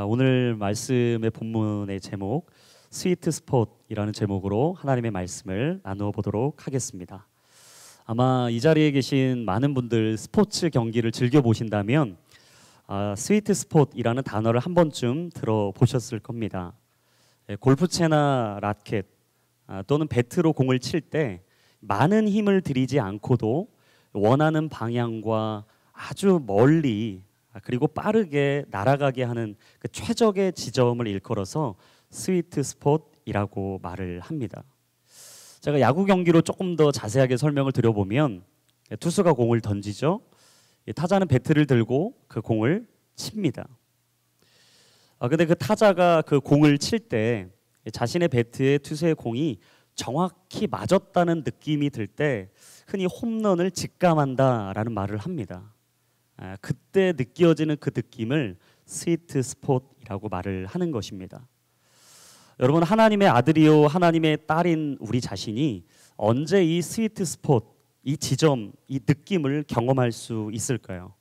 오늘 말씀의 본문의 제목 스위트 스폿이라는 제목으로 하나님의 말씀을 나누어 보도록 하겠습니다. 아마 이 자리에 계신 많은 분들 스포츠 경기를 즐겨 보신다면 스위트 스폿이라는 단어를 한 번쯤 들어보셨을 겁니다. 골프채나 라켓 또는 배트로 공을 칠 때 많은 힘을 들이지 않고도 원하는 방향과 아주 멀리 그리고 빠르게 날아가게 하는 그 최적의 지점을 일컬어서 스위트 스폿이라고 말을 합니다. 제가 야구 경기로 조금 더 자세하게 설명을 드려보면 투수가 공을 던지죠. 타자는 배트를 들고 그 공을 칩니다. 근데 그 타자가 그 공을 칠 때 자신의 배트에 투수의 공이 정확히 맞았다는 느낌이 들 때 흔히 홈런을 직감한다라는 말을 합니다. 그때 느껴지는 그 느낌을 스위트 스폿이라고 말을 하는 것입니다. 여러분, 하나님의 아들이요 하나님의 딸인 우리 자신이 언제 이 스위트 스폿, 이 지점, 이 느낌을 경험할 수 있을까요?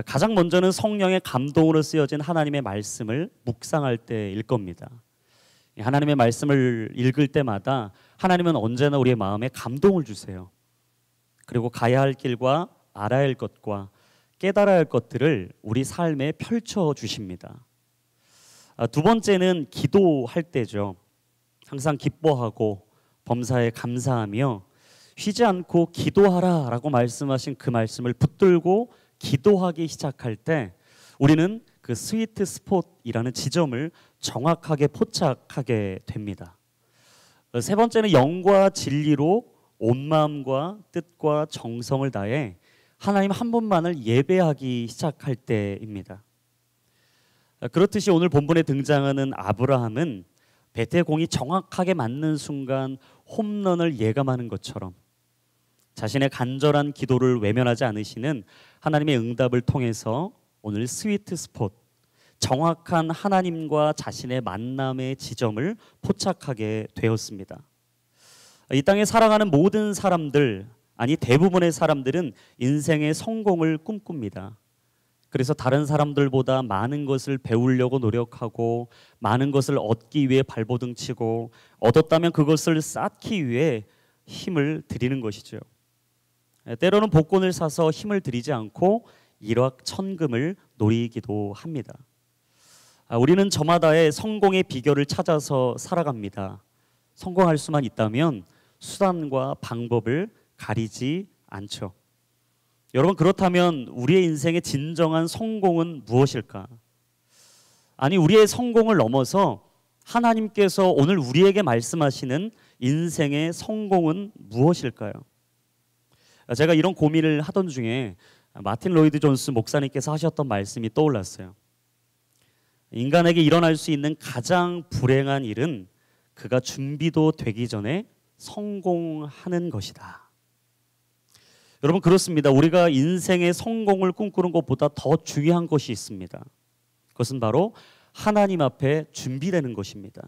가장 먼저는 성령의 감동으로 쓰여진 하나님의 말씀을 묵상할 때일 겁니다. 하나님의 말씀을 읽을 때마다 하나님은 언제나 우리의 마음에 감동을 주세요. 그리고 가야 할 길과 알아야 할 것과 깨달아야 할 것들을 우리 삶에 펼쳐 주십니다. 두 번째는 기도할 때죠. 항상 기뻐하고 범사에 감사하며 쉬지 않고 기도하라라고 말씀하신 그 말씀을 붙들고 기도하기 시작할 때 우리는 그 스위트 스폿이라는 지점을 정확하게 포착하게 됩니다. 세 번째는 영과 진리로 온 마음과 뜻과 정성을 다해 하나님 한 분만을 예배하기 시작할 때입니다. 그렇듯이 오늘 본문에 등장하는 아브라함은 배트의 공이 정확하게 맞는 순간 홈런을 예감하는 것처럼 자신의 간절한 기도를 외면하지 않으시는 하나님의 응답을 통해서 오늘 스위트 스폿, 정확한 하나님과 자신의 만남의 지점을 포착하게 되었습니다. 이 땅에 살아가는 모든 사람들, 아니 대부분의 사람들은 인생의 성공을 꿈꿉니다. 그래서 다른 사람들보다 많은 것을 배우려고 노력하고 많은 것을 얻기 위해 발버둥치고 얻었다면 그것을 쌓기 위해 힘을 들이는 것이죠. 때로는 복권을 사서 힘을 들이지 않고 일확천금을 노리기도 합니다. 우리는 저마다의 성공의 비결을 찾아서 살아갑니다. 성공할 수만 있다면 수단과 방법을 가리지 않죠. 여러분, 그렇다면 우리의 인생의 진정한 성공은 무엇일까? 아니, 우리의 성공을 넘어서 하나님께서 오늘 우리에게 말씀하시는 인생의 성공은 무엇일까요? 제가 이런 고민을 하던 중에 마틴 로이드 존스 목사님께서 하셨던 말씀이 떠올랐어요. 인간에게 일어날 수 있는 가장 불행한 일은 그가 준비도 되기 전에 성공하는 것이다. 여러분, 그렇습니다. 우리가 인생의 성공을 꿈꾸는 것보다 더 중요한 것이 있습니다. 그것은 바로 하나님 앞에 준비되는 것입니다.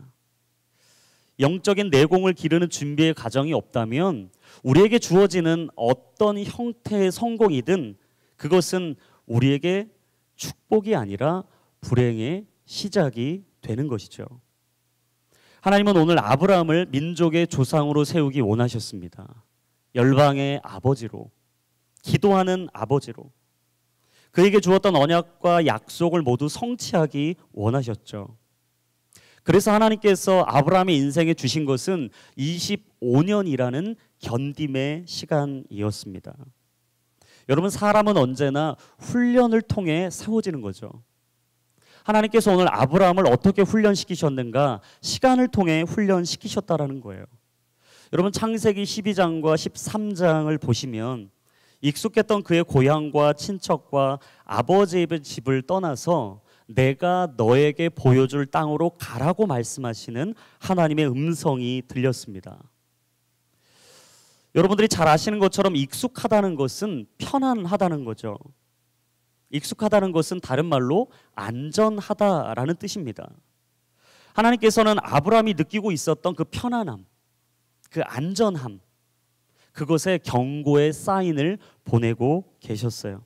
영적인 내공을 기르는 준비의 과정이 없다면 우리에게 주어지는 어떤 형태의 성공이든 그것은 우리에게 축복이 아니라 불행의 시작이 되는 것이죠. 하나님은 오늘 아브라함을 민족의 조상으로 세우기 원하셨습니다. 열방의 아버지로, 기도하는 아버지로 그에게 주었던 언약과 약속을 모두 성취하기 원하셨죠. 그래서 하나님께서 아브라함의 인생에 주신 것은 25년이라는 견딤의 시간이었습니다. 여러분, 사람은 언제나 훈련을 통해 세워지는 거죠. 하나님께서 오늘 아브라함을 어떻게 훈련시키셨는가? 시간을 통해 훈련시키셨다라는 거예요. 여러분, 창세기 12장과 13장을 보시면 익숙했던 그의 고향과 친척과 아버지의 집을 떠나서 내가 너에게 보여줄 땅으로 가라고 말씀하시는 하나님의 음성이 들렸습니다. 여러분들이 잘 아시는 것처럼 익숙하다는 것은 편안하다는 거죠. 익숙하다는 것은 다른 말로 안전하다라는 뜻입니다. 하나님께서는 아브라함이 느끼고 있었던 그 편안함, 그 안전함, 그것에 경고의 사인을 보내고 계셨어요.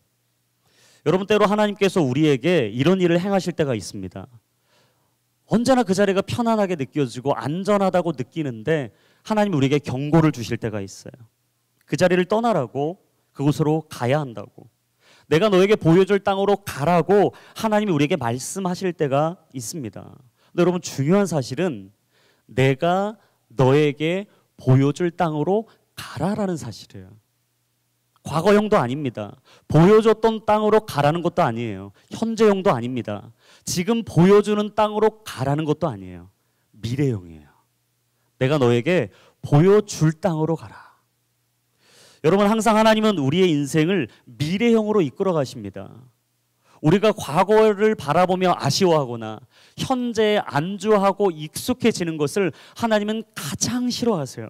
여러분, 때로 하나님께서 우리에게 이런 일을 행하실 때가 있습니다. 언제나 그 자리가 편안하게 느껴지고 안전하다고 느끼는데 하나님이 우리에게 경고를 주실 때가 있어요. 그 자리를 떠나라고, 그곳으로 가야 한다고, 내가 너에게 보여줄 땅으로 가라고 하나님이 우리에게 말씀하실 때가 있습니다. 근데 여러분, 중요한 사실은 내가 너에게 보여줄 땅으로 가라라는 사실이에요. 과거형도 아닙니다. 보여줬던 땅으로 가라는 것도 아니에요. 현재형도 아닙니다. 지금 보여주는 땅으로 가라는 것도 아니에요. 미래형이에요. 내가 너에게 보여줄 땅으로 가라. 여러분, 항상 하나님은 우리의 인생을 미래형으로 이끌어 가십니다. 우리가 과거를 바라보며 아쉬워하거나 현재에 안주하고 익숙해지는 것을 하나님은 가장 싫어하세요.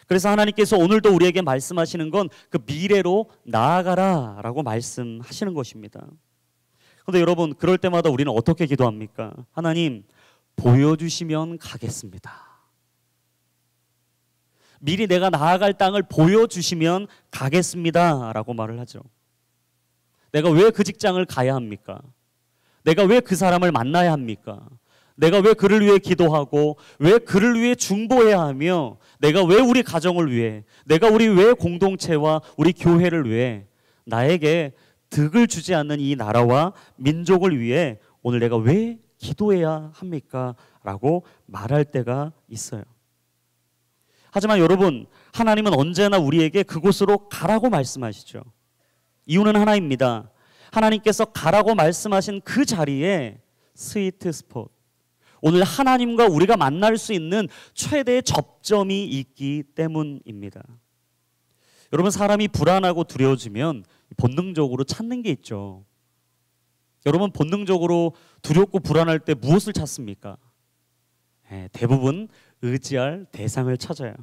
그래서 하나님께서 오늘도 우리에게 말씀하시는 건 그 미래로 나아가라 라고 말씀하시는 것입니다. 그런데 여러분, 그럴 때마다 우리는 어떻게 기도합니까? 하나님, 보여주시면 가겠습니다. 미리 내가 나아갈 땅을 보여주시면 가겠습니다 라고 말을 하죠. 내가 왜 그 직장을 가야 합니까? 내가 왜 그 사람을 만나야 합니까? 내가 왜 그를 위해 기도하고 왜 그를 위해 중보해야 하며 내가 왜 우리 가정을 위해, 내가 우리 왜 공동체와 우리 교회를 위해, 나에게 득을 주지 않는 이 나라와 민족을 위해 오늘 내가 왜 기도해야 합니까? 라고 말할 때가 있어요. 하지만 여러분, 하나님은 언제나 우리에게 그곳으로 가라고 말씀하시죠. 이유는 하나입니다. 하나님께서 가라고 말씀하신 그 자리에 스위트 스폿, 오늘 하나님과 우리가 만날 수 있는 최대의 접점이 있기 때문입니다. 여러분, 사람이 불안하고 두려워지면 본능적으로 찾는 게 있죠. 여러분, 본능적으로 두렵고 불안할 때 무엇을 찾습니까? 대부분 의지할 대상을 찾아요.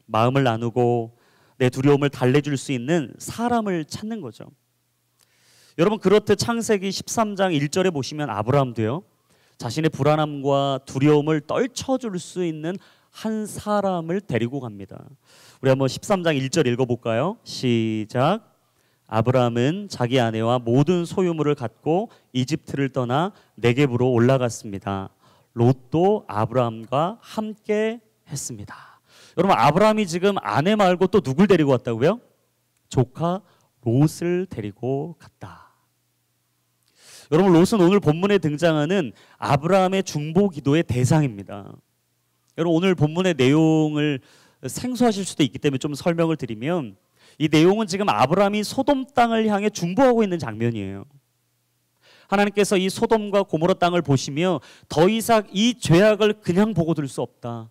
마음을 나누고 내 두려움을 달래줄 수 있는 사람을 찾는 거죠. 여러분, 그렇듯 창세기 13장 1절에 보시면 아브라함도요, 자신의 불안함과 두려움을 떨쳐줄 수 있는 한 사람을 데리고 갑니다. 우리 한번 13장 1절 읽어볼까요? 시작. 아브라함은 자기 아내와 모든 소유물을 갖고 이집트를 떠나 네겝으로 올라갔습니다. 롯도 아브라함과 함께 했습니다. 여러분, 아브라함이 지금 아내 말고 또 누굴 데리고 왔다고요? 조카 롯을 데리고 갔다. 여러분, 롯은 오늘 본문에 등장하는 아브라함의 중보 기도의 대상입니다. 여러분, 오늘 본문의 내용을 생소하실 수도 있기 때문에 좀 설명을 드리면, 이 내용은 지금 아브라함이 소돔 땅을 향해 중보하고 있는 장면이에요. 하나님께서 이 소돔과 고모라 땅을 보시며 더 이상 이 죄악을 그냥 보고 둘 수 없다,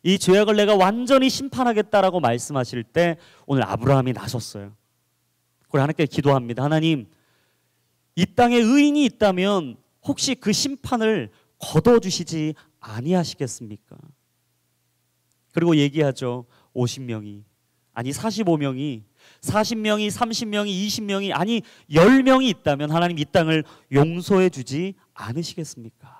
이 죄악을 내가 완전히 심판하겠다라고 말씀하실 때 오늘 아브라함이 나섰어요. 그리고 하나님께 기도합니다. 하나님, 이 땅에 의인이 있다면 혹시 그 심판을 거둬주시지 아니하시겠습니까? 그리고 얘기하죠. 50명이, 아니 45명이, 40명이, 30명이, 20명이, 아니 10명이 있다면 하나님 이 땅을 용서해 주지 않으시겠습니까?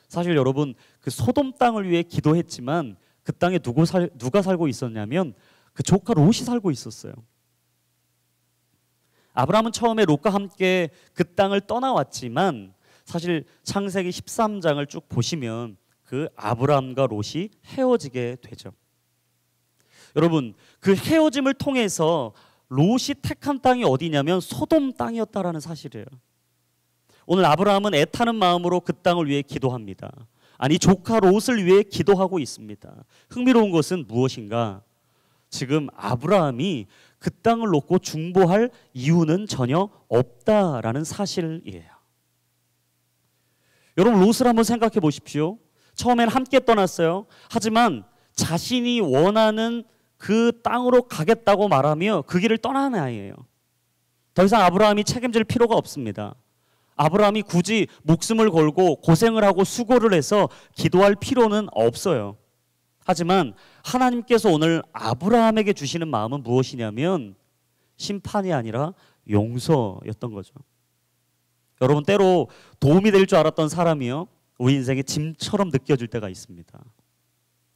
사실 여러분, 그 소돔 땅을 위해 기도했지만 그 땅에 누가 살고 있었냐면 그 조카 롯이 살고 있었어요. 아브라함은 처음에 롯과 함께 그 땅을 떠나왔지만 사실 창세기 13장을 쭉 보시면 그 아브라함과 롯이 헤어지게 되죠. 여러분, 그 헤어짐을 통해서 롯이 택한 땅이 어디냐면 소돔 땅이었다라는 사실이에요. 오늘 아브라함은 애타는 마음으로 그 땅을 위해 기도합니다. 아니, 조카 롯을 위해 기도하고 있습니다. 흥미로운 것은 무엇인가? 지금 아브라함이 그 땅을 놓고 중보할 이유는 전혀 없다라는 사실이에요. 여러분, 롯을 한번 생각해 보십시오. 처음엔 함께 떠났어요. 하지만 자신이 원하는 그 땅으로 가겠다고 말하며 그 길을 떠난 아이예요. 더 이상 아브라함이 책임질 필요가 없습니다. 아브라함이 굳이 목숨을 걸고 고생을 하고 수고를 해서 기도할 필요는 없어요. 하지만 하나님께서 오늘 아브라함에게 주시는 마음은 무엇이냐면 심판이 아니라 용서였던 거죠. 여러분, 때로 도움이 될 줄 알았던 사람이요, 우리 인생에 짐처럼 느껴질 때가 있습니다.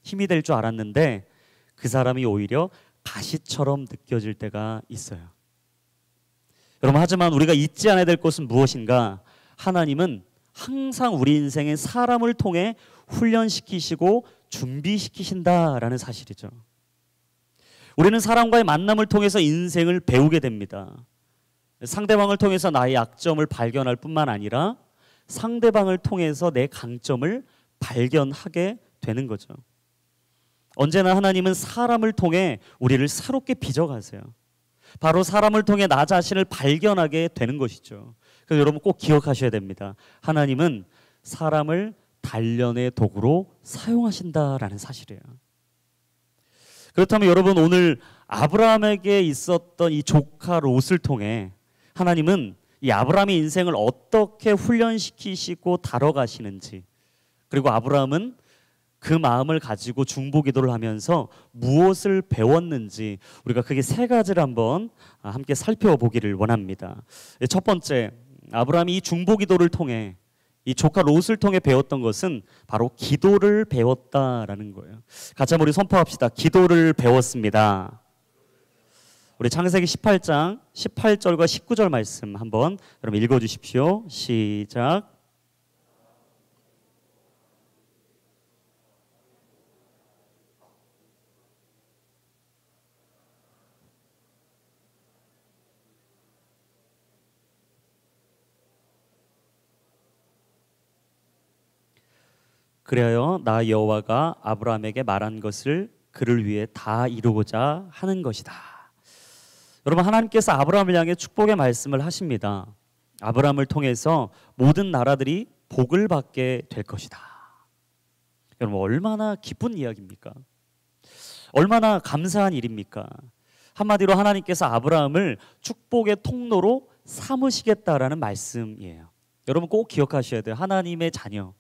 힘이 될 줄 알았는데 그 사람이 오히려 가시처럼 느껴질 때가 있어요. 여러분, 하지만 우리가 잊지 않아야 될 것은 무엇인가? 하나님은 항상 우리 인생에 사람을 통해 훈련시키시고 준비시키신다라는 사실이죠. 우리는 사람과의 만남을 통해서 인생을 배우게 됩니다. 상대방을 통해서 나의 약점을 발견할 뿐만 아니라 상대방을 통해서 내 강점을 발견하게 되는 거죠. 언제나 하나님은 사람을 통해 우리를 새롭게 빚어가세요. 바로 사람을 통해 나 자신을 발견하게 되는 것이죠. 그래서 여러분 꼭 기억하셔야 됩니다. 하나님은 사람을 단련의 도구로 사용하신다라는 사실이에요. 그렇다면 여러분, 오늘 아브라함에게 있었던 이 조카 롯을 통해 하나님은 이 아브라함의 인생을 어떻게 훈련시키시고 다뤄가시는지, 그리고 아브라함은 그 마음을 가지고 중보기도를 하면서 무엇을 배웠는지 우리가 크게 세 가지를 한번 함께 살펴보기를 원합니다. 첫 번째, 아브라함이 이 중보기도를 통해 이 조카 롯을 통해 배웠던 것은 바로 기도를 배웠다라는 거예요. 같이 한번 우리 선포합시다. 기도를 배웠습니다. 우리 창세기 18장 18절과 19절 말씀 한번 여러분 읽어주십시오. 시작. 그래야 나 여호와가 아브라함에게 말한 것을 그를 위해 다 이루고자 하는 것이다. 여러분, 하나님께서 아브라함을 향해 축복의 말씀을 하십니다. 아브라함을 통해서 모든 나라들이 복을 받게 될 것이다. 여러분, 얼마나 기쁜 이야기입니까? 얼마나 감사한 일입니까? 한마디로 하나님께서 아브라함을 축복의 통로로 삼으시겠다라는 말씀이에요. 여러분 꼭 기억하셔야 돼요. 하나님의 자녀,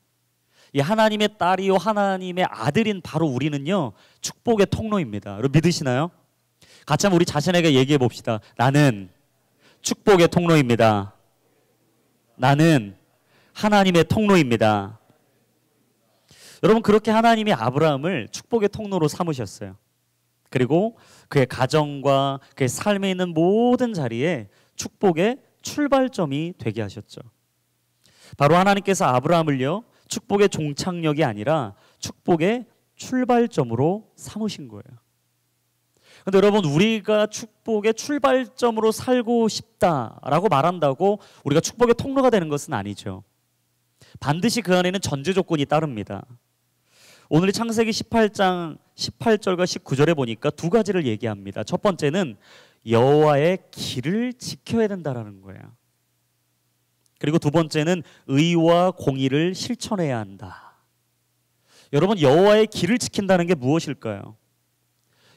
이 하나님의 딸이요 하나님의 아들인 바로 우리는요 축복의 통로입니다. 여러분 믿으시나요? 같이 한번 우리 자신에게 얘기해 봅시다. 나는 축복의 통로입니다. 나는 하나님의 통로입니다. 여러분, 그렇게 하나님이 아브라함을 축복의 통로로 삼으셨어요. 그리고 그의 가정과 그의 삶에 있는 모든 자리에 축복의 출발점이 되게 하셨죠. 바로 하나님께서 아브라함을요 축복의 종착역이 아니라 축복의 출발점으로 삼으신 거예요. 그런데 여러분, 우리가 축복의 출발점으로 살고 싶다라고 말한다고 우리가 축복의 통로가 되는 것은 아니죠. 반드시 그 안에는 전제 조건이 따릅니다. 오늘 창세기 18장 18절과 19절에 보니까 두 가지를 얘기합니다. 첫 번째는 여호와의 길을 지켜야 된다라는 거예요. 그리고 두 번째는 의와 공의를 실천해야 한다. 여러분, 여호와의 길을 지킨다는 게 무엇일까요?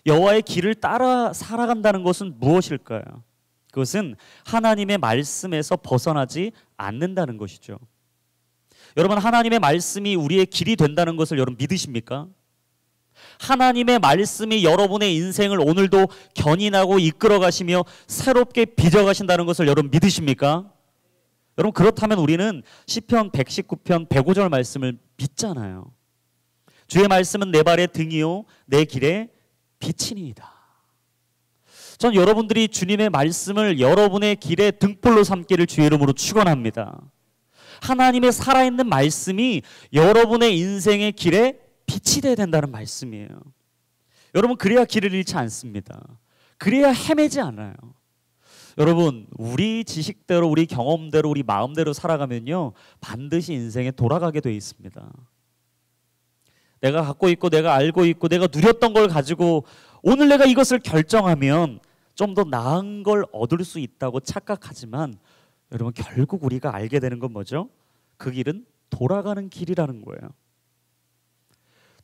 여호와의 길을 따라 살아간다는 것은 무엇일까요? 그것은 하나님의 말씀에서 벗어나지 않는다는 것이죠. 여러분, 하나님의 말씀이 우리의 길이 된다는 것을 여러분 믿으십니까? 하나님의 말씀이 여러분의 인생을 오늘도 견인하고 이끌어 가시며 새롭게 빚어 가신다는 것을 여러분 믿으십니까? 여러분, 그렇다면 우리는 시편 119편 105절 말씀을 믿잖아요. 주의 말씀은 내 발의 등이요 내 길에 빛이니이다. 전 여러분들이 주님의 말씀을 여러분의 길에 등불로 삼기를 주의 이름으로 축원합니다. 하나님의 살아있는 말씀이 여러분의 인생의 길에 빛이 되어야 된다는 말씀이에요. 여러분, 그래야 길을 잃지 않습니다. 그래야 헤매지 않아요. 여러분, 우리 지식대로, 우리 경험대로, 우리 마음대로 살아가면요 반드시 인생에 돌아가게 돼 있습니다. 내가 갖고 있고 내가 알고 있고 내가 누렸던 걸 가지고 오늘 내가 이것을 결정하면 좀 더 나은 걸 얻을 수 있다고 착각하지만 여러분, 결국 우리가 알게 되는 건 뭐죠? 그 길은 돌아가는 길이라는 거예요.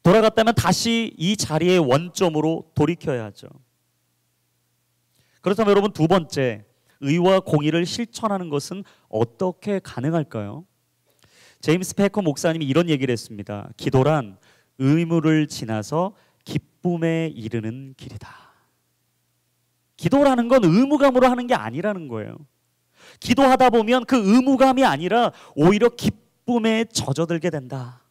돌아갔다면 다시 이 자리의 원점으로 돌이켜야 하죠. 그렇다면 여러분, 두 번째, 의와 공의를 실천하는 것은 어떻게 가능할까요? 제임스 패커 목사님이 이런 얘기를 했습니다. 기도란 의무를 지나서 기쁨에 이르는 길이다. 기도라는 건 의무감으로 하는 게 아니라는 거예요. 기도하다 보면 그 의무감이 아니라 오히려 기쁨에 젖어들게 된다.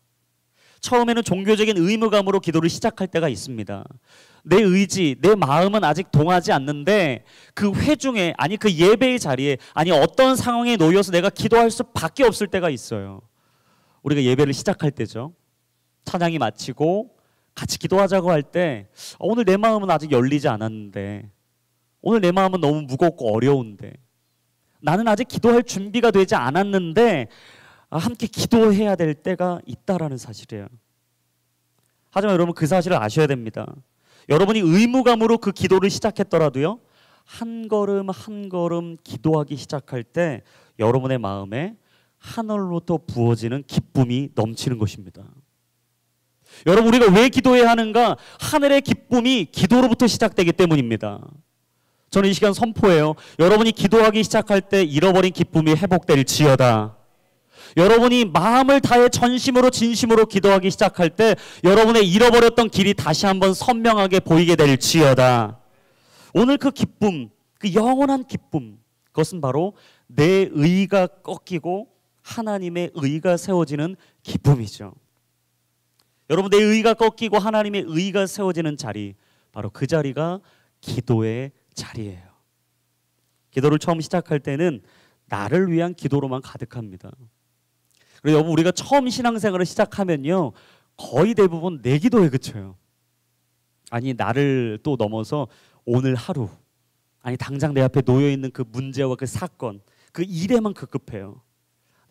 처음에는 종교적인 의무감으로 기도를 시작할 때가 있습니다. 내 의지, 내 마음은 아직 동하지 않는데 그 회중에, 아니 그 예배의 자리에, 아니 어떤 상황에 놓여서 내가 기도할 수밖에 없을 때가 있어요. 우리가 예배를 시작할 때죠. 찬양이 마치고 같이 기도하자고 할 때 오늘 내 마음은 아직 열리지 않았는데, 오늘 내 마음은 너무 무겁고 어려운데, 나는 아직 기도할 준비가 되지 않았는데 함께 기도해야 될 때가 있다라는 사실이에요. 하지만 여러분, 그 사실을 아셔야 됩니다. 여러분이 의무감으로 그 기도를 시작했더라도요, 한 걸음 한 걸음 기도하기 시작할 때 여러분의 마음에 하늘로부터 부어지는 기쁨이 넘치는 것입니다. 여러분, 우리가 왜 기도해야 하는가? 하늘의 기쁨이 기도로부터 시작되기 때문입니다. 저는 이 시간 선포해요. 여러분이 기도하기 시작할 때 잃어버린 기쁨이 회복될지어다. 여러분이 마음을 다해 전심으로 진심으로 기도하기 시작할 때 여러분의 잃어버렸던 길이 다시 한번 선명하게 보이게 될지어다. 오늘 그 기쁨, 그 영원한 기쁨, 그것은 바로 내 의가 꺾이고 하나님의 의가 세워지는 기쁨이죠. 여러분, 내 의가 꺾이고 하나님의 의가 세워지는 자리, 바로 그 자리가 기도의 자리예요. 기도를 처음 시작할 때는 나를 위한 기도로만 가득합니다. 그리고 여러분, 우리가 처음 신앙생활을 시작하면요, 거의 대부분 내 기도에 그쳐요. 아니, 나를 또 넘어서 오늘 하루, 아니 당장 내 앞에 놓여있는 그 문제와 그 사건, 그 일에만 급급해요.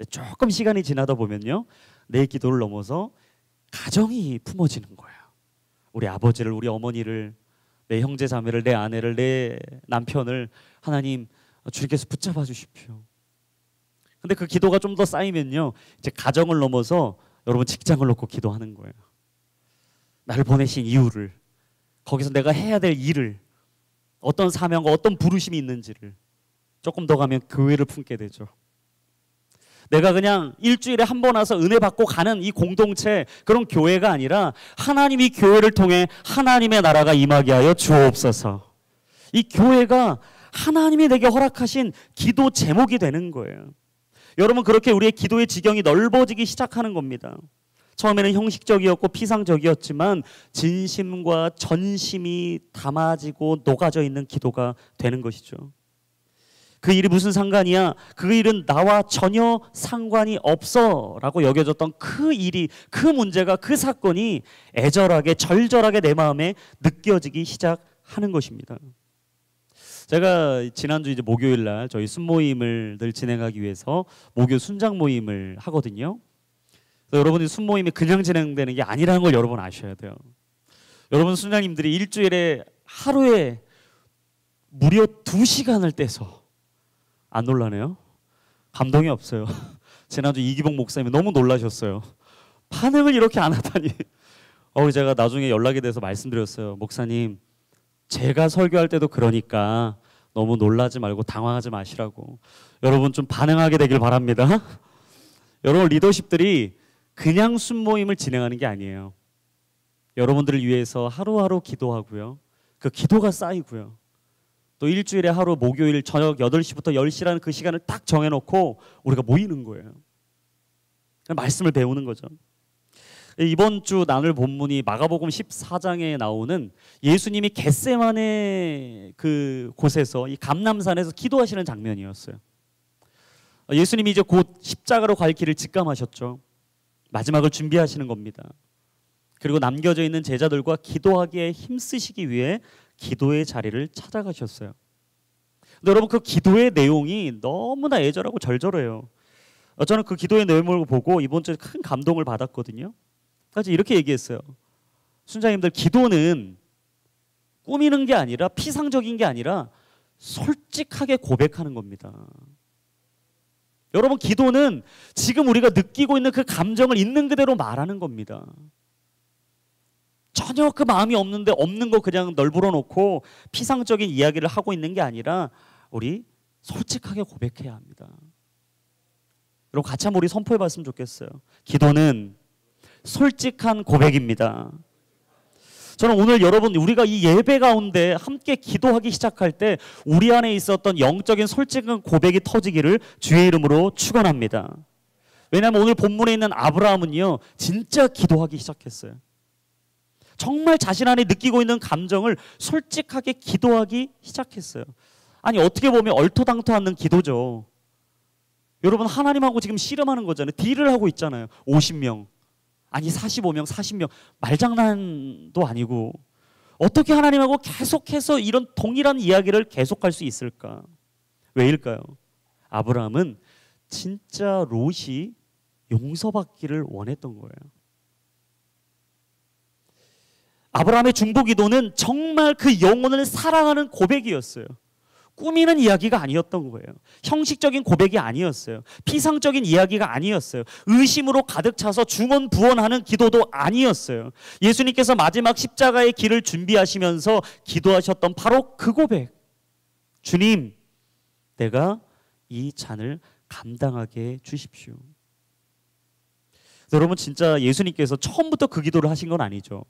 조금 시간이 지나다 보면요, 내 기도를 넘어서 가정이 품어지는 거예요. 우리 아버지를, 우리 어머니를, 내 형제 자매를, 내 아내를, 내 남편을 하나님 주님께서 붙잡아 주십시오. 근데 그 기도가 좀 더 쌓이면요, 이제 가정을 넘어서 여러분 직장을 놓고 기도하는 거예요. 나를 보내신 이유를, 거기서 내가 해야 될 일을, 어떤 사명과 어떤 부르심이 있는지를, 조금 더 가면 교회를 품게 되죠. 내가 그냥 일주일에 한 번 와서 은혜 받고 가는 이 공동체, 그런 교회가 아니라 하나님이 교회를 통해 하나님의 나라가 임하게 하여 주옵소서. 이 교회가 하나님이 내게 허락하신 기도 제목이 되는 거예요. 여러분, 그렇게 우리의 기도의 지경이 넓어지기 시작하는 겁니다. 처음에는 형식적이었고 피상적이었지만 진심과 전심이 담아지고 녹아져 있는 기도가 되는 것이죠. 그 일이 무슨 상관이야? 그 일은 나와 전혀 상관이 없어 라고 여겨졌던 그 일이, 그 문제가, 그 사건이 애절하게, 절절하게 내 마음에 느껴지기 시작하는 것입니다. 제가 지난주 이제 목요일 날 저희 순모임을 늘 진행하기 위해서 목요 순장 모임을 하거든요. 그래서 여러분이 순모임이 그냥 진행되는 게 아니라는 걸 여러분 아셔야 돼요. 여러분, 순장님들이 일주일에 하루에 무려 2시간을 떼서, 안 놀라네요? 감동이 없어요. 지난주 이기봉 목사님이 너무 놀라셨어요. 반응을 이렇게 안 하다니. 제가 나중에 연락이 돼서 말씀드렸어요. 목사님, 제가 설교할 때도 그러니까 너무 놀라지 말고 당황하지 마시라고. 여러분, 좀 반응하게 되길 바랍니다. 여러분, 리더십들이 그냥 순모임을 진행하는 게 아니에요. 여러분들을 위해서 하루하루 기도하고요, 그 기도가 쌓이고요, 또 일주일에 하루 목요일 저녁 8시부터 10시라는 그 시간을 딱 정해놓고 우리가 모이는 거예요. 말씀을 배우는 거죠. 이번 주 나눌 본문이 마가복음 14장에 나오는 예수님이 겟세마네 그 곳에서, 이 감람산에서 기도하시는 장면이었어요. 예수님이 이제 곧 십자가로 갈 길을 직감하셨죠. 마지막을 준비하시는 겁니다. 그리고 남겨져 있는 제자들과 기도하기에 힘쓰시기 위해 기도의 자리를 찾아가셨어요. 근데 여러분, 그 기도의 내용이 너무나 애절하고 절절해요. 저는 그 기도의 내용을 보고 이번 주에 큰 감동을 받았거든요. 그래서 이렇게 얘기했어요. 순장님들, 기도는 꾸미는 게 아니라, 피상적인 게 아니라 솔직하게 고백하는 겁니다. 여러분, 기도는 지금 우리가 느끼고 있는 그 감정을 있는 그대로 말하는 겁니다. 전혀 그 마음이 없는데 없는 거 그냥 널브러 놓고 피상적인 이야기를 하고 있는 게 아니라 우리 솔직하게 고백해야 합니다. 여러분, 같이 한번 우리 선포해 봤으면 좋겠어요. 기도는 솔직한 고백입니다. 저는 오늘 여러분, 우리가 이 예배 가운데 함께 기도하기 시작할 때 우리 안에 있었던 영적인 솔직한 고백이 터지기를 주의 이름으로 축원합니다. 왜냐하면 오늘 본문에 있는 아브라함은요, 진짜 기도하기 시작했어요. 정말 자신 안에 느끼고 있는 감정을 솔직하게 기도하기 시작했어요. 아니 어떻게 보면 얼토당토 않는 기도죠. 여러분 하나님하고 지금 씨름하는 거잖아요. 딜을 하고 있잖아요. 50명 아니 45명 40명 말장난도 아니고 어떻게 하나님하고 계속해서 이런 동일한 이야기를 계속할 수 있을까? 왜일까요? 아브라함은 진짜 롯이 용서받기를 원했던 거예요. 아브라함의 중보기도는 정말 그 영혼을 사랑하는 고백이었어요. 꾸미는 이야기가 아니었던 거예요. 형식적인 고백이 아니었어요. 피상적인 이야기가 아니었어요. 의심으로 가득 차서 중언부언하는 기도도 아니었어요. 예수님께서 마지막 십자가의 길을 준비하시면서 기도하셨던 바로 그 고백. 주님, 내가 이 잔을 감당하게 주십시오. 여러분 진짜 예수님께서 처음부터 그 기도를 하신 건 아니죠.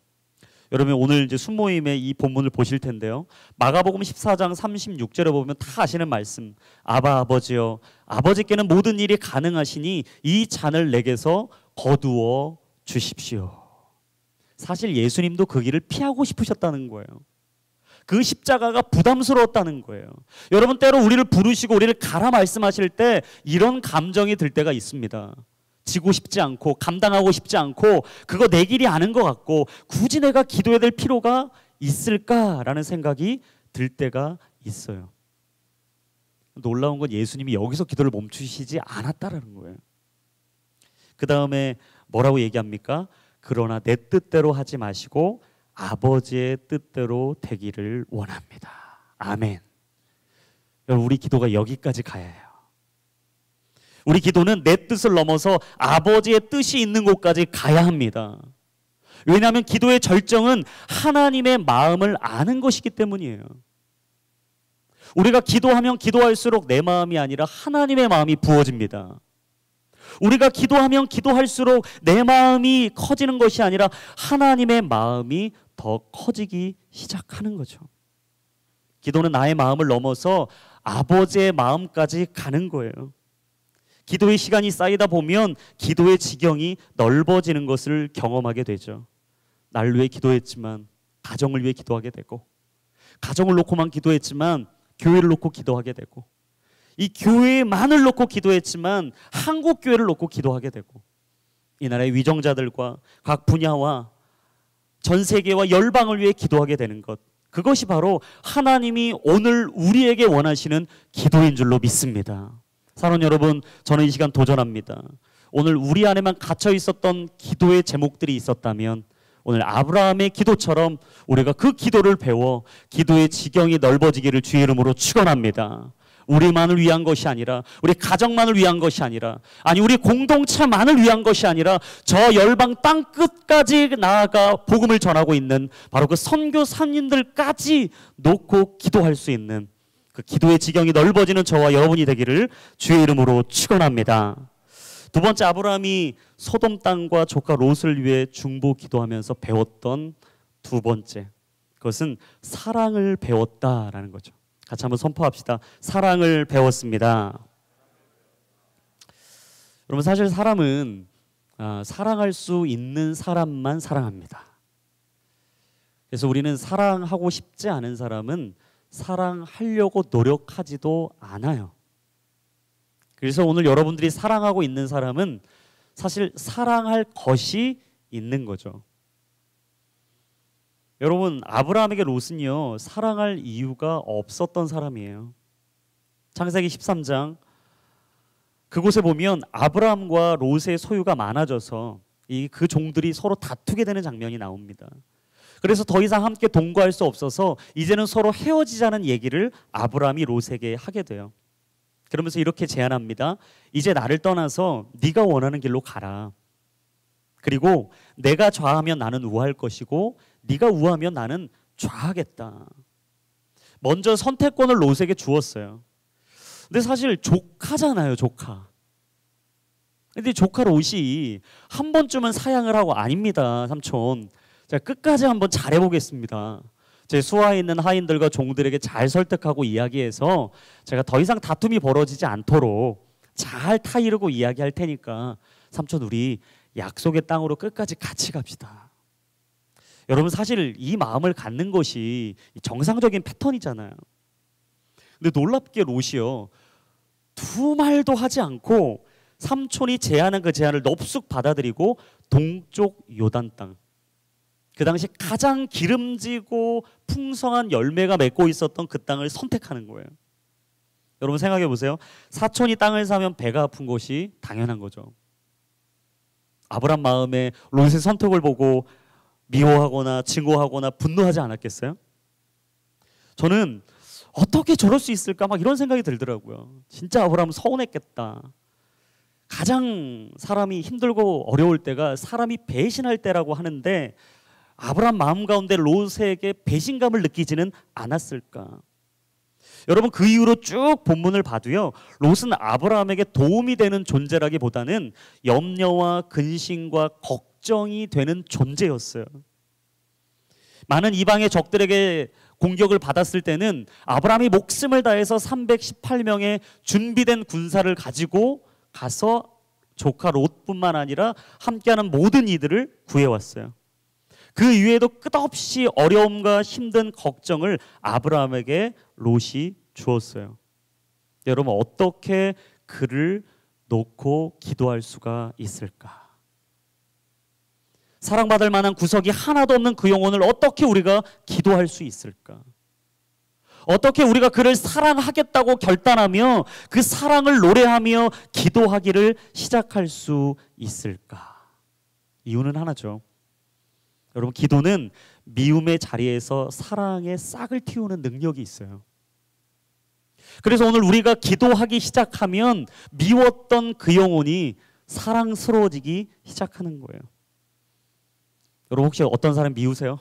여러분 오늘 이제 순모임의 이 본문을 보실 텐데요. 마가복음 14장 36절에 보면 다 아시는 말씀. 아바 아버지여 아버지께는 모든 일이 가능하시니 이 잔을 내게서 거두어 주십시오. 사실 예수님도 그 길을 피하고 싶으셨다는 거예요. 그 십자가가 부담스러웠다는 거예요. 여러분 때로 우리를 부르시고 우리를 가라 말씀하실 때 이런 감정이 들 때가 있습니다. 지고 싶지 않고 감당하고 싶지 않고 그거 내 길이 아닌 것 같고 굳이 내가 기도해야 될 필요가 있을까라는 생각이 들 때가 있어요. 놀라운 건 예수님이 여기서 기도를 멈추시지 않았다라는 거예요. 그 다음에 뭐라고 얘기합니까? 그러나 내 뜻대로 하지 마시고 아버지의 뜻대로 되기를 원합니다. 아멘. 여러분 우리 기도가 여기까지 가야 해요. 우리 기도는 내 뜻을 넘어서 아버지의 뜻이 있는 곳까지 가야 합니다. 왜냐하면 기도의 절정은 하나님의 마음을 아는 것이기 때문이에요. 우리가 기도하면 기도할수록 내 마음이 아니라 하나님의 마음이 부어집니다. 우리가 기도하면 기도할수록 내 마음이 커지는 것이 아니라 하나님의 마음이 더 커지기 시작하는 거죠. 기도는 나의 마음을 넘어서 아버지의 마음까지 가는 거예요. 기도의 시간이 쌓이다 보면 기도의 지경이 넓어지는 것을 경험하게 되죠. 나를 위해 기도했지만 가정을 위해 기도하게 되고, 가정을 놓고만 기도했지만 교회를 놓고 기도하게 되고, 이 교회만을 놓고 기도했지만 한국 교회를 놓고 기도하게 되고, 이 나라의 위정자들과 각 분야와 전 세계와 열방을 위해 기도하게 되는 것, 그것이 바로 하나님이 오늘 우리에게 원하시는 기도인 줄로 믿습니다. 사랑하는 여러분, 저는 이 시간 도전합니다. 오늘 우리 안에만 갇혀 있었던 기도의 제목들이 있었다면 오늘 아브라함의 기도처럼 우리가 그 기도를 배워 기도의 지경이 넓어지기를 주의 이름으로 축원합니다. 우리만을 위한 것이 아니라, 우리 가정만을 위한 것이 아니라, 아니 우리 공동체만을 위한 것이 아니라 저 열방 땅 끝까지 나아가 복음을 전하고 있는 바로 그 선교사님들까지 놓고 기도할 수 있는 그 기도의 지경이 넓어지는 저와 여러분이 되기를 주의 이름으로 축원합니다. 두 번째, 아브라함이 소돔 땅과 조카 롯을 위해 중보 기도하면서 배웠던 두 번째, 그것은 사랑을 배웠다라는 거죠. 같이 한번 선포합시다. 사랑을 배웠습니다. 여러분 사실 사람은 사랑할 수 있는 사람만 사랑합니다. 그래서 우리는 사랑하고 싶지 않은 사람은 사랑하려고 노력하지도 않아요. 그래서 오늘 여러분들이 사랑하고 있는 사람은 사실 사랑할 것이 있는 거죠. 여러분 아브라함에게 롯은요 사랑할 이유가 없었던 사람이에요. 창세기 13장 그곳에 보면 아브라함과 롯의 소유가 많아져서 그 종들이 서로 다투게 되는 장면이 나옵니다. 그래서 더 이상 함께 동거할 수 없어서 이제는 서로 헤어지자는 얘기를 아브라함이 롯에게 하게 돼요. 그러면서 이렇게 제안합니다. 이제 나를 떠나서 네가 원하는 길로 가라. 그리고 내가 좌하면 나는 우할 것이고 네가 우하면 나는 좌하겠다. 먼저 선택권을 롯에게 주었어요. 근데 사실 조카잖아요, 조카. 근데 조카 롯이 한 번쯤은 사양을 하고, 아닙니다, 삼촌. 제가 끝까지 한번 잘해보겠습니다. 제 수하에 있는 하인들과 종들에게 잘 설득하고 이야기해서 제가 더 이상 다툼이 벌어지지 않도록 잘 타이르고 이야기할 테니까 삼촌 우리 약속의 땅으로 끝까지 같이 갑시다. 여러분 사실 이 마음을 갖는 것이 정상적인 패턴이잖아요. 근데 놀랍게 롯이요, 두 말도 하지 않고 삼촌이 제안한 그 제안을 넙죽 받아들이고 동쪽 요단 땅, 그 당시 가장 기름지고 풍성한 열매가 맺고 있었던 그 땅을 선택하는 거예요. 여러분 생각해 보세요. 사촌이 땅을 사면 배가 아픈 것이 당연한 거죠. 아브람 마음에 롯의 선택을 보고 미워하거나 증오하거나 분노하지 않았겠어요? 저는 어떻게 저럴 수 있을까 막 이런 생각이 들더라고요. 진짜 아브라함은 서운했겠다. 가장 사람이 힘들고 어려울 때가 사람이 배신할 때라고 하는데 아브라함 마음 가운데 롯에게 배신감을 느끼지는 않았을까? 여러분 그 이후로 쭉 본문을 봐도요, 롯은 아브라함에게 도움이 되는 존재라기보다는 염려와 근심과 걱정이 되는 존재였어요. 많은 이방의 적들에게 공격을 받았을 때는 아브라함이 목숨을 다해서 318명의 준비된 군사를 가지고 가서 조카 롯뿐만 아니라 함께하는 모든 이들을 구해왔어요. 그 이후에도 끝없이 어려움과 힘든 걱정을 아브라함에게 롯이 주었어요. 여러분 어떻게 그를 놓고 기도할 수가 있을까? 사랑받을 만한 구석이 하나도 없는 그 영혼을 어떻게 우리가 기도할 수 있을까? 어떻게 우리가 그를 사랑하겠다고 결단하며 그 사랑을 노래하며 기도하기를 시작할 수 있을까? 이유는 하나죠. 여러분 기도는 미움의 자리에서 사랑의 싹을 틔우는 능력이 있어요. 그래서 오늘 우리가 기도하기 시작하면 미웠던 그 영혼이 사랑스러워지기 시작하는 거예요. 여러분 혹시 어떤 사람 미우세요?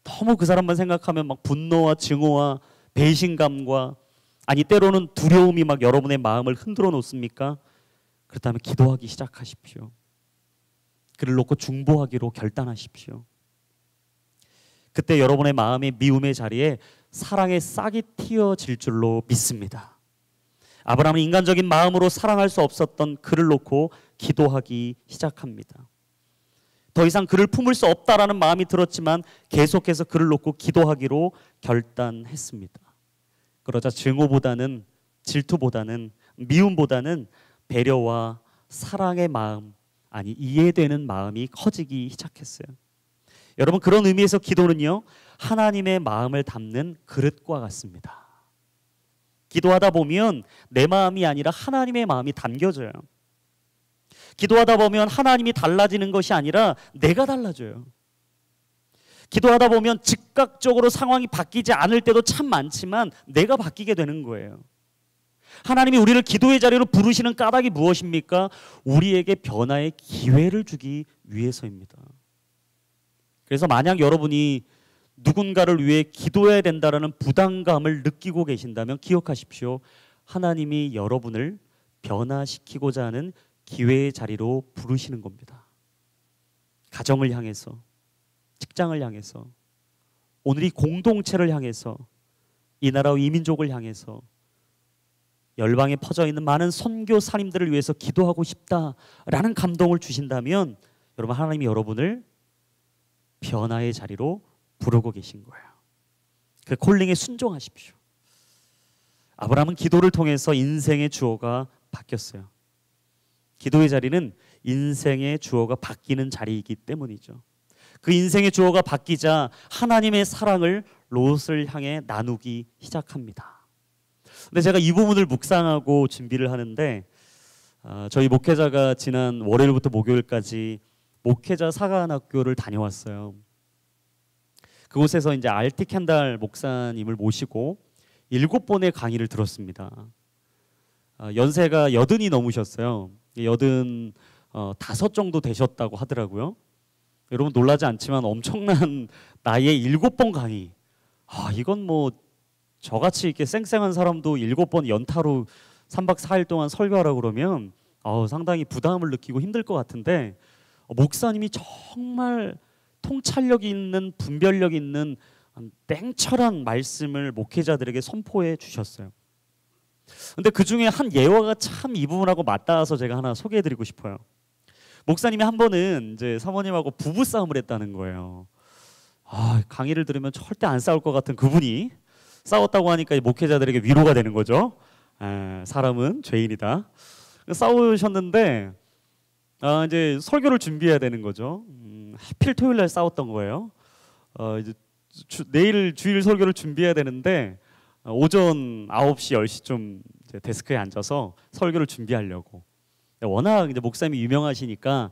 너무 그 사람만 생각하면 막 분노와 증오와 배신감과 아니 때로는 두려움이 막 여러분의 마음을 흔들어 놓습니까? 그렇다면 기도하기 시작하십시오. 그를 놓고 중보하기로 결단하십시오. 그때 여러분의 마음의 미움의 자리에 사랑의 싹이 틔어질 줄로 믿습니다. 아브라함은 인간적인 마음으로 사랑할 수 없었던 그를 놓고 기도하기 시작합니다. 더 이상 그를 품을 수 없다라는 마음이 들었지만 계속해서 그를 놓고 기도하기로 결단했습니다. 그러자 증오보다는 질투보다는 미움보다는 배려와 사랑의 마음, 아니 이해되는 마음이 커지기 시작했어요. 여러분 그런 의미에서 기도는요, 하나님의 마음을 담는 그릇과 같습니다. 기도하다 보면 내 마음이 아니라 하나님의 마음이 담겨져요. 기도하다 보면 하나님이 달라지는 것이 아니라 내가 달라져요. 기도하다 보면 즉각적으로 상황이 바뀌지 않을 때도 참 많지만 내가 바뀌게 되는 거예요. 하나님이 우리를 기도의 자리로 부르시는 까닭이 무엇입니까? 우리에게 변화의 기회를 주기 위해서입니다. 그래서 만약 여러분이 누군가를 위해 기도해야 된다는 부담감을 느끼고 계신다면 기억하십시오. 하나님이 여러분을 변화시키고자 하는 기회의 자리로 부르시는 겁니다. 가정을 향해서, 직장을 향해서, 오늘 이 공동체를 향해서, 이 나라와 이 민족을 향해서, 열방에 퍼져 있는 많은 선교사님들을 위해서 기도하고 싶다라는 감동을 주신다면 여러분 하나님이 여러분을 변화의 자리로 부르고 계신 거예요. 그 콜링에 순종하십시오. 아브라함은 기도를 통해서 인생의 주어가 바뀌었어요. 기도의 자리는 인생의 주어가 바뀌는 자리이기 때문이죠. 그 인생의 주어가 바뀌자 하나님의 사랑을 롯을 향해 나누기 시작합니다. 근데 제가 이 부분을 묵상하고 준비를 하는데 저희 목회자가 지난 월요일부터 목요일까지 목회자 사관학교를 다녀왔어요. 그곳에서 이제 알티 켄달 목사님을 모시고 7번의 강의를 들었습니다. 연세가 80이 넘으셨어요. 85 정도 되셨다고 하더라고요. 여러분 놀라지 않지만 엄청난 나이에 7번 강의. 이건 뭐 저같이 이렇게 쌩쌩한 사람도 7번 연타로 3박 4일 동안 설교하라고 그러면 상당히 부담을 느끼고 힘들 것 같은데 목사님이 정말 통찰력 있는 분별력 있는 땡철한 말씀을 목회자들에게 선포해 주셨어요. 근데 그 중에 한 예화가 참 이 부분하고 맞닿아서 제가 하나 소개해드리고 싶어요. 목사님이 한 번은 이제 사모님하고 부부 싸움을 했다는 거예요. 강의를 들으면 절대 안 싸울 것 같은 그분이 싸웠다고 하니까 목회자들에게 위로가 되는 거죠. 사람은 죄인이다. 싸우셨는데 이제 설교를 준비해야 되는 거죠. 하필 토요일 날 싸웠던 거예요. 이제 내일 주일 설교를 준비해야 되는데 오전 9시, 10시쯤 이제 데스크에 앉아서 설교를 준비하려고. 워낙 이제 목사님이 유명하시니까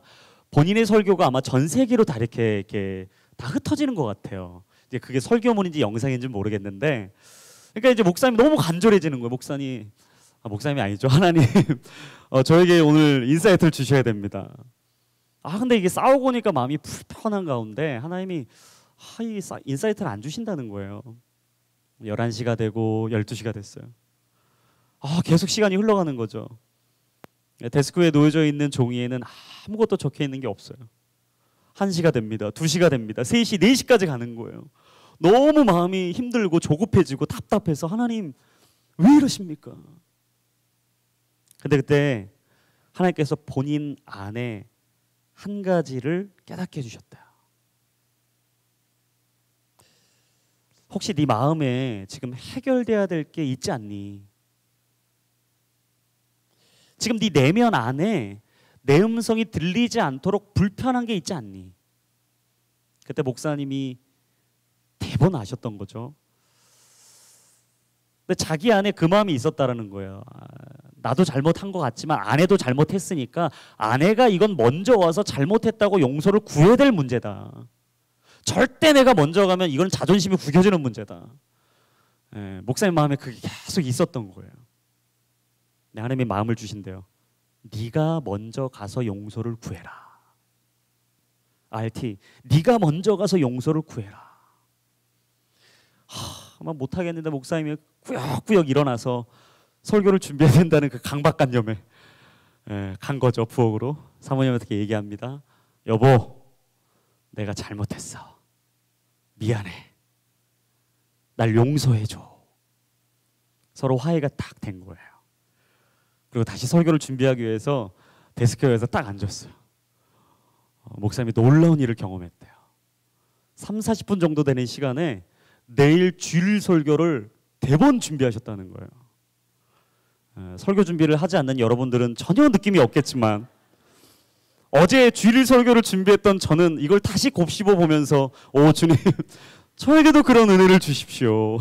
본인의 설교가 아마 전 세계로 다 이렇게 다 흩어지는 것 같아요. 이제 그게 설교문인지 영상인지 모르겠는데, 그러니까 이제 목사님이 너무 간절해지는 거예요. 목사님이 아니죠. 하나님, 저에게 오늘 인사이트를 주셔야 됩니다. 근데 이게 싸우고 오니까 마음이 불편한 가운데 하나님이 이 인사이트를 안 주신다는 거예요. 11시가 되고 12시가 됐어요. 계속 시간이 흘러가는 거죠. 데스크에 놓여져 있는 종이에는 아무것도 적혀 있는 게 없어요. 1시가 됩니다. 2시가 됩니다. 3시, 4시까지 가는 거예요. 너무 마음이 힘들고 조급해지고 답답해서 하나님 왜 이러십니까? 근데 그때 하나님께서 본인 안에 한 가지를 깨닫게 해주셨대요. 혹시 네 마음에 지금 해결돼야 될 게 있지 않니? 지금 네 내면 안에 내 음성이 들리지 않도록 불편한 게 있지 않니? 그때 목사님이 대번 아셨던 거죠. 근데 자기 안에 그 마음이 있었다라는 거예요. 나도 잘못한 것 같지만 아내도 잘못했으니까 아내가 이건 먼저 와서 잘못했다고 용서를 구해야 될 문제다. 절대 내가 먼저 가면 이건 자존심이 구겨지는 문제다. 목사님 마음에 그게 계속 있었던 거예요. 하나님이 마음을 주신대요. 네가 먼저 가서 용서를 구해라. RT, 네가 먼저 가서 용서를 구해라. 아마 못하겠는데 목사님이 꾸역꾸역 일어나서 설교를 준비해야 된다는 그 강박관념에 간 거죠. 부엌으로 사모님한테 얘기합니다. 여보, 내가 잘못했어. 미안해. 날 용서해줘. 서로 화해가 딱 된 거예요. 그리고 다시 설교를 준비하기 위해서 데스크에서 딱 앉았어요. 목사님이 놀라운 일을 경험했대요. 3, 40분 정도 되는 시간에 내일 주일 설교를 대본 준비하셨다는 거예요. 설교 준비를 하지 않는 여러분들은 전혀 느낌이 없겠지만 어제 주일 설교를 준비했던 저는 이걸 다시 곱씹어 보면서 주님, 저에게도 그런 은혜를 주십시오.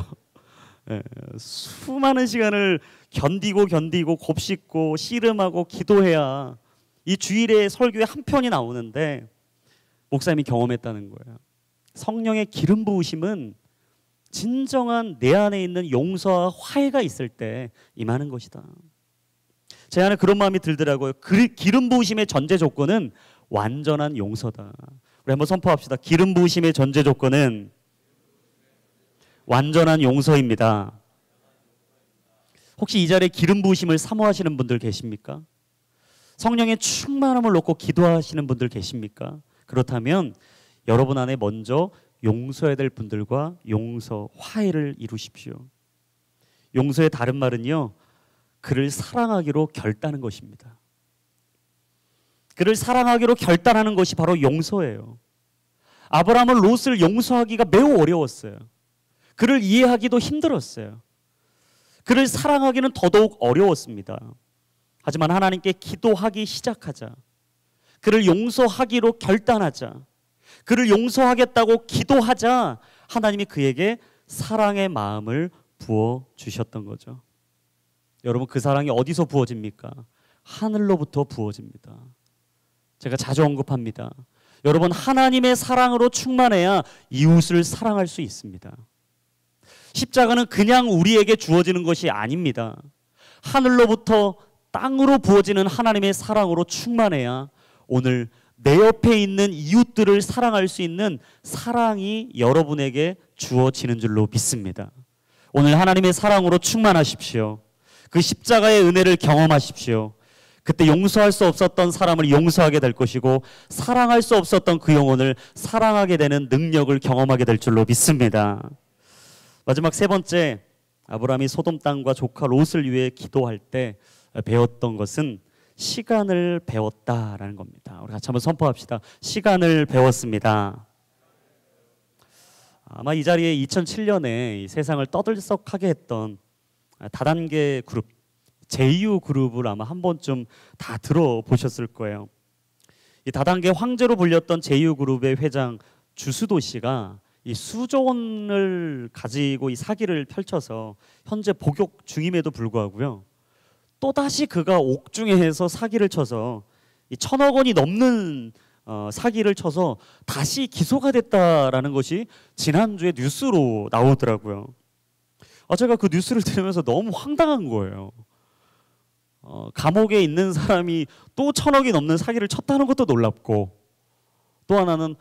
수많은 시간을 견디고 곱씹고 씨름하고 기도해야 이 주일에 설교에 한 편이 나오는데 목사님이 경험했다는 거예요. 성령의 기름 부으심은 진정한 내 안에 있는 용서와 화해가 있을 때 임하는 것이다. 제 안에 그런 마음이 들더라고요. 기름 부으심의 전제 조건은 완전한 용서다. 우리 한번 선포합시다. 기름 부으심의 전제 조건은 완전한 용서입니다. 혹시 이 자리에 기름 부으심을 사모하시는 분들 계십니까? 성령의 충만함을 놓고 기도하시는 분들 계십니까? 그렇다면 여러분 안에 먼저 용서해야 될 분들과 용서, 화해를 이루십시오. 용서의 다른 말은요, 그를 사랑하기로 결단하는 것입니다. 그를 사랑하기로 결단하는 것이 바로 용서예요. 아브라함은 롯을 용서하기가 매우 어려웠어요. 그를 이해하기도 힘들었어요. 그를 사랑하기는 더더욱 어려웠습니다. 하지만 하나님께 기도하기 시작하자. 그를 용서하기로 결단하자. 그를 용서하겠다고 기도하자. 하나님이 그에게 사랑의 마음을 부어주셨던 거죠. 여러분, 그 사랑이 어디서 부어집니까? 하늘로부터 부어집니다. 제가 자주 언급합니다. 여러분, 하나님의 사랑으로 충만해야 이웃을 사랑할 수 있습니다. 십자가는 그냥 우리에게 주어지는 것이 아닙니다. 하늘로부터 땅으로 부어지는 하나님의 사랑으로 충만해야 오늘 내 옆에 있는 이웃들을 사랑할 수 있는 사랑이 여러분에게 주어지는 줄로 믿습니다. 오늘 하나님의 사랑으로 충만하십시오. 그 십자가의 은혜를 경험하십시오. 그때 용서할 수 없었던 사람을 용서하게 될 것이고 사랑할 수 없었던 그 영혼을 사랑하게 되는 능력을 경험하게 될 줄로 믿습니다. 마지막 세 번째, 아브라함이 소돔 땅과 조카 롯을 위해 기도할 때 배웠던 것은 시간을 배웠다라는 겁니다. 우리 같이 한번 선포합시다. 시간을 배웠습니다. 아마 이 자리에 2007년에 세상을 떠들썩하게 했던 다단계 그룹, 제이유 그룹을 아마 한 번쯤 다 들어보셨을 거예요. 이 다단계 황제로 불렸던 제이유 그룹의 회장 주수도 씨가 이 수조 원을 가지고 이 사기를 펼쳐서 현재 복역 중임에도 불구하고요, 또다시 그가 옥중에서 사기를 쳐서 이 1,000억 원이 넘는 사기를 쳐서 다시 기소가 됐다라는 것이 지난주에 뉴스로 나오더라고요. 제가 그 뉴스를 들으면서 너무 황당한 거예요. 감옥에 있는 사람이 또 1,000억이 넘는 사기를 쳤다는 것도 놀랍고, 또 하나는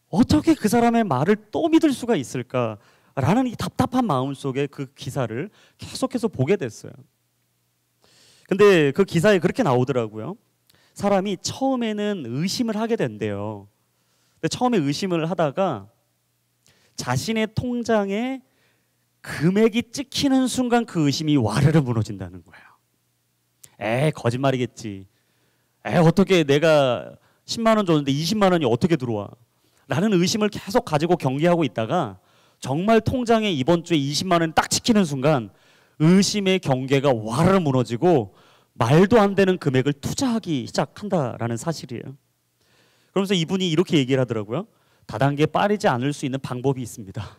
어떻게 그 사람의 말을 또 믿을 수가 있을까라는 이 답답한 마음 속에 그 기사를 계속해서 보게 됐어요. 근데 그 기사에 그렇게 나오더라고요. 사람이 처음에는 의심을 하게 된대요. 근데 처음에 의심을 하다가 자신의 통장에 금액이 찍히는 순간 그 의심이 와르르 무너진다는 거예요. 거짓말이겠지. 어떻게 내가 10만 원 줬는데 20만 원이 어떻게 들어와? 라는 의심을 계속 가지고 경계하고 있다가 정말 통장에 이번 주에 20만 원이 딱 찍히는 순간 의심의 경계가 와르르 무너지고 말도 안 되는 금액을 투자하기 시작한다라는 사실이에요. 그러면서 이분이 이렇게 얘기를 하더라고요. 다단계에 빠지지 않을 수 있는 방법이 있습니다.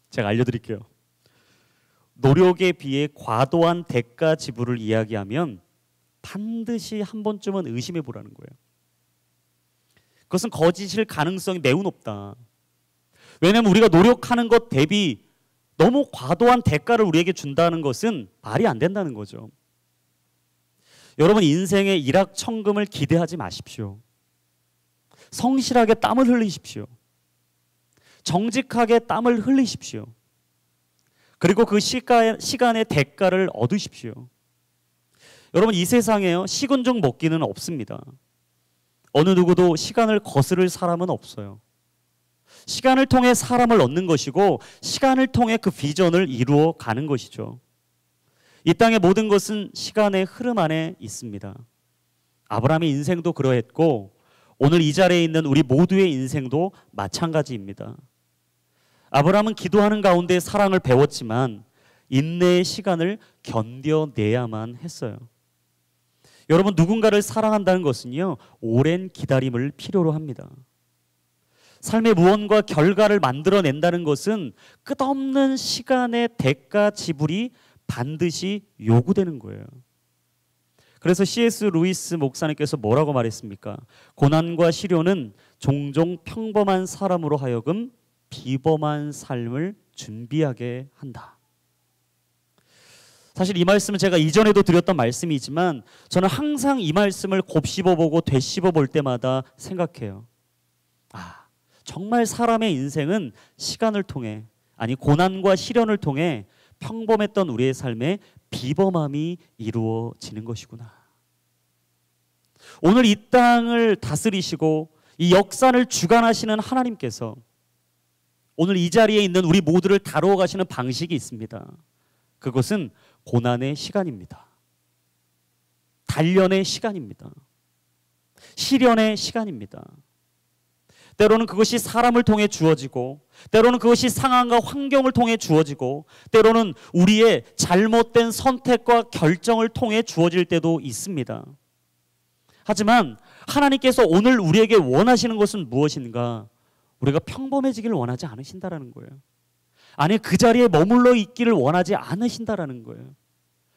제가 알려드릴게요. 노력에 비해 과도한 대가 지불을 이야기하면 반드시 한 번쯤은 의심해 보라는 거예요. 그것은 거짓일 가능성이 매우 높다. 왜냐하면 우리가 노력하는 것 대비 너무 과도한 대가를 우리에게 준다는 것은 말이 안 된다는 거죠. 여러분, 인생의 일확천금을 기대하지 마십시오. 성실하게 땀을 흘리십시오. 정직하게 땀을 흘리십시오. 그리고 그 시간의 대가를 얻으십시오. 여러분, 이 세상에요, 식은 죽 먹기는 없습니다. 어느 누구도 시간을 거스를 사람은 없어요. 시간을 통해 사람을 얻는 것이고 시간을 통해 그 비전을 이루어 가는 것이죠. 이 땅의 모든 것은 시간의 흐름 안에 있습니다. 아브라함의 인생도 그러했고 오늘 이 자리에 있는 우리 모두의 인생도 마찬가지입니다. 아브라함은 기도하는 가운데 사랑을 배웠지만 인내의 시간을 견뎌내야만 했어요. 여러분, 누군가를 사랑한다는 것은요, 오랜 기다림을 필요로 합니다. 삶의 무언과 결과를 만들어낸다는 것은 끝없는 시간의 대가 지불이 반드시 요구되는 거예요. 그래서 C.S. 루이스 목사님께서 뭐라고 말했습니까? 고난과 시련은 종종 평범한 사람으로 하여금 비범한 삶을 준비하게 한다. 사실 이 말씀은 제가 이전에도 드렸던 말씀이지만 저는 항상 이 말씀을 곱씹어보고 되씹어볼 때마다 생각해요. 정말 사람의 인생은 시간을 통해, 아니 고난과 시련을 통해 평범했던 우리의 삶에 비범함이 이루어지는 것이구나. 오늘 이 땅을 다스리시고 이 역사를 주관하시는 하나님께서 오늘 이 자리에 있는 우리 모두를 다루어 가시는 방식이 있습니다. 그것은 고난의 시간입니다. 단련의 시간입니다. 시련의 시간입니다. 때로는 그것이 사람을 통해 주어지고, 때로는 그것이 상황과 환경을 통해 주어지고, 때로는 우리의 잘못된 선택과 결정을 통해 주어질 때도 있습니다. 하지만 하나님께서 오늘 우리에게 원하시는 것은 무엇인가? 우리가 평범해지기를 원하지 않으신다라는 거예요. 아니, 그 자리에 머물러 있기를 원하지 않으신다라는 거예요.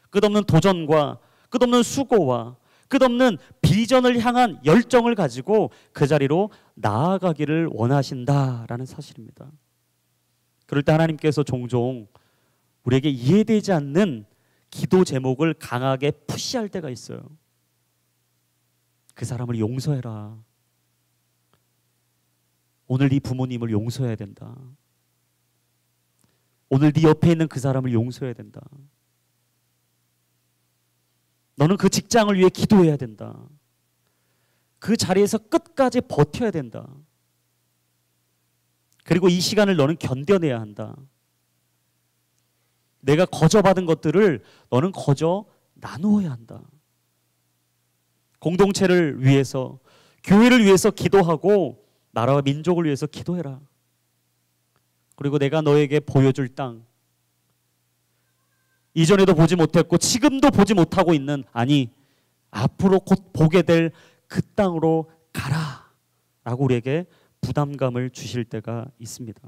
끝없는 도전과 끝없는 수고와 끝없는 비전을 향한 열정을 가지고 그 자리로 나아가기를 원하신다라는 사실입니다. 그럴 때 하나님께서 종종 우리에게 이해되지 않는 기도 제목을 강하게 푸시할 때가 있어요. 그 사람을 용서해라. 오늘 네 부모님을 용서해야 된다. 오늘 네 옆에 있는 그 사람을 용서해야 된다. 너는 그 직장을 위해 기도해야 된다. 그 자리에서 끝까지 버텨야 된다. 그리고 이 시간을 너는 견뎌내야 한다. 내가 거저받은 것들을 너는 거저 나누어야 한다. 공동체를 위해서, 교회를 위해서 기도하고 나라와 민족을 위해서 기도해라. 그리고 내가 너에게 보여줄 땅, 이전에도 보지 못했고 지금도 보지 못하고 있는, 아니 앞으로 곧 보게 될 그 땅으로 가라 라고 우리에게 부담감을 주실 때가 있습니다.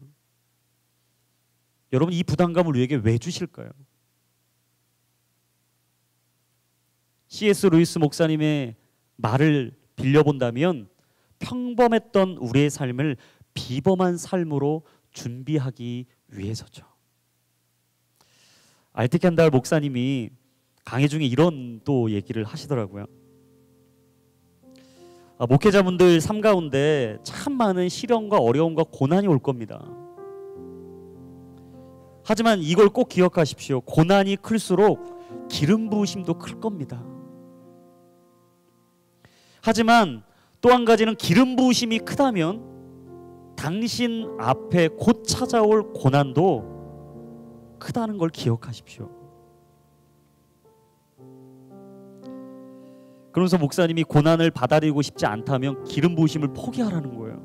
여러분, 이 부담감을 우리에게 왜 주실까요? C.S. 루이스 목사님의 말을 빌려본다면 평범했던 우리의 삶을 비범한 삶으로 준비하기 위해서죠. 알트 켄달 목사님이 강의 중에 이런 또 얘기를 하시더라고요. 목회자분들 삶 가운데 참 많은 시련과 어려움과 고난이 올 겁니다. 하지만 이걸 꼭 기억하십시오. 고난이 클수록 기름 부으심도 클 겁니다. 하지만 또 한 가지는, 기름 부으심이 크다면 당신 앞에 곧 찾아올 고난도 크다는 걸 기억하십시오. 그러면서 목사님이 고난을 받아들이고 싶지 않다면 기름 부으심을 포기하라는 거예요.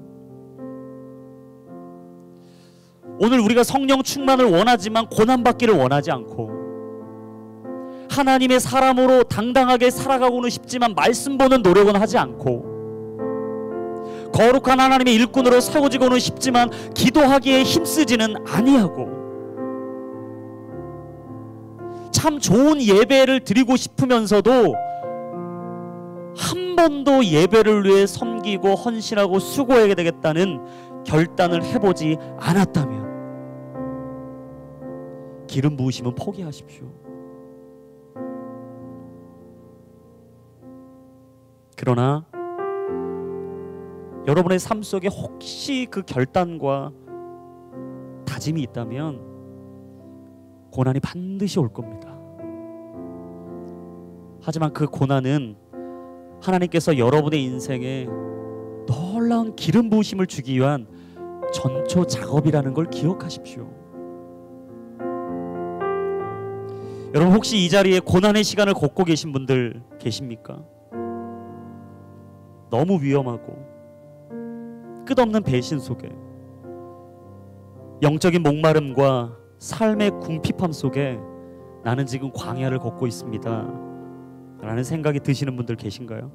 오늘 우리가 성령 충만을 원하지만 고난받기를 원하지 않고, 하나님의 사람으로 당당하게 살아가고는 싶지만 말씀 보는 노력은 하지 않고, 거룩한 하나님의 일꾼으로 세워지고는 싶지만 기도하기에 힘쓰지는 아니하고, 참 좋은 예배를 드리고 싶으면서도 한 번도 예배를 위해 섬기고 헌신하고 수고해야 되겠다는 결단을 해보지 않았다면 기름 부으심은 포기하십시오. 그러나 여러분의 삶 속에 혹시 그 결단과 다짐이 있다면 고난이 반드시 올 겁니다. 하지만 그 고난은 하나님께서 여러분의 인생에 놀라운 기름 부으심을 주기 위한 전초 작업이라는 걸 기억하십시오. 여러분, 혹시 이 자리에 고난의 시간을 걷고 계신 분들 계십니까? 너무 위험하고 끝없는 배신 속에, 영적인 목마름과 삶의 궁핍함 속에 나는 지금 광야를 걷고 있습니다 라는 생각이 드시는 분들 계신가요?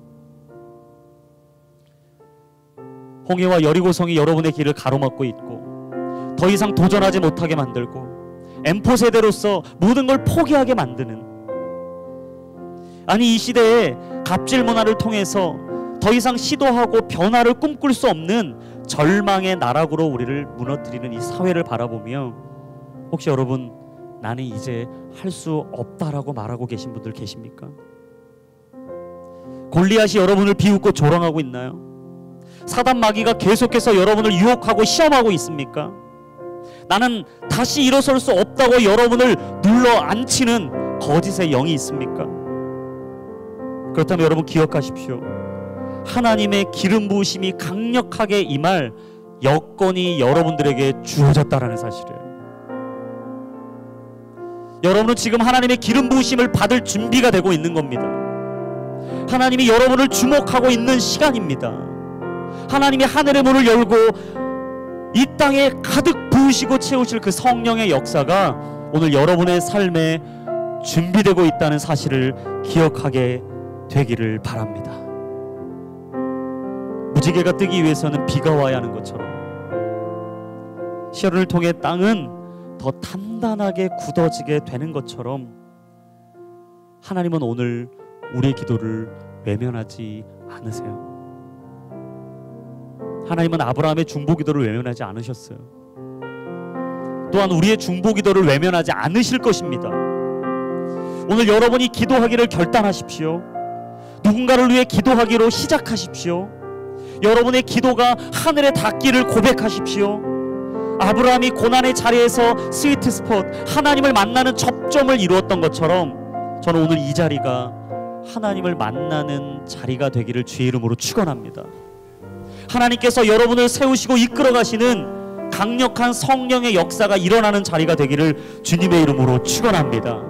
홍해와 여리고성이 여러분의 길을 가로막고 있고 더 이상 도전하지 못하게 만들고 M4 세대로서 모든 걸 포기하게 만드는, 아니 이 시대에 갑질 문화를 통해서 더 이상 시도하고 변화를 꿈꿀 수 없는 절망의 나락으로 우리를 무너뜨리는 이 사회를 바라보며, 혹시 여러분 나는 이제 할 수 없다라고 말하고 계신 분들 계십니까? 골리앗이 여러분을 비웃고 조롱하고 있나요? 사단 마귀가 계속해서 여러분을 유혹하고 시험하고 있습니까? 나는 다시 일어설 수 없다고 여러분을 눌러 앉히는 거짓의 영이 있습니까? 그렇다면 여러분 기억하십시오. 하나님의 기름 부으심이 강력하게 임할 여건이 여러분들에게 주어졌다라는 사실이에요. 여러분은 지금 하나님의 기름 부으심을 받을 준비가 되고 있는 겁니다. 하나님이 여러분을 주목하고 있는 시간입니다. 하나님이 하늘의 문을 열고 이 땅에 가득 부으시고 채우실 그 성령의 역사가 오늘 여러분의 삶에 준비되고 있다는 사실을 기억하게 되기를 바랍니다. 무지개가 뜨기 위해서는 비가 와야 하는 것처럼 시련을 통해 땅은 더 단단하게 굳어지게 되는 것처럼 하나님은 오늘 우리의 기도를 외면하지 않으세요. 하나님은 아브라함의 중보기도를 외면하지 않으셨어요. 또한 우리의 중보기도를 외면하지 않으실 것입니다. 오늘 여러분이 기도하기를 결단하십시오. 누군가를 위해 기도하기로 시작하십시오. 여러분의 기도가 하늘에 닿기를 고백하십시오. 아브라함이 고난의 자리에서 스위트 스폿, 하나님을 만나는 접점을 이루었던 것처럼 저는 오늘 이 자리가 하나님을 만나는 자리가 되기를 주의 이름으로 축원합니다. 하나님께서 여러분을 세우시고 이끌어 가시는 강력한 성령의 역사가 일어나는 자리가 되기를 주님의 이름으로 축원합니다.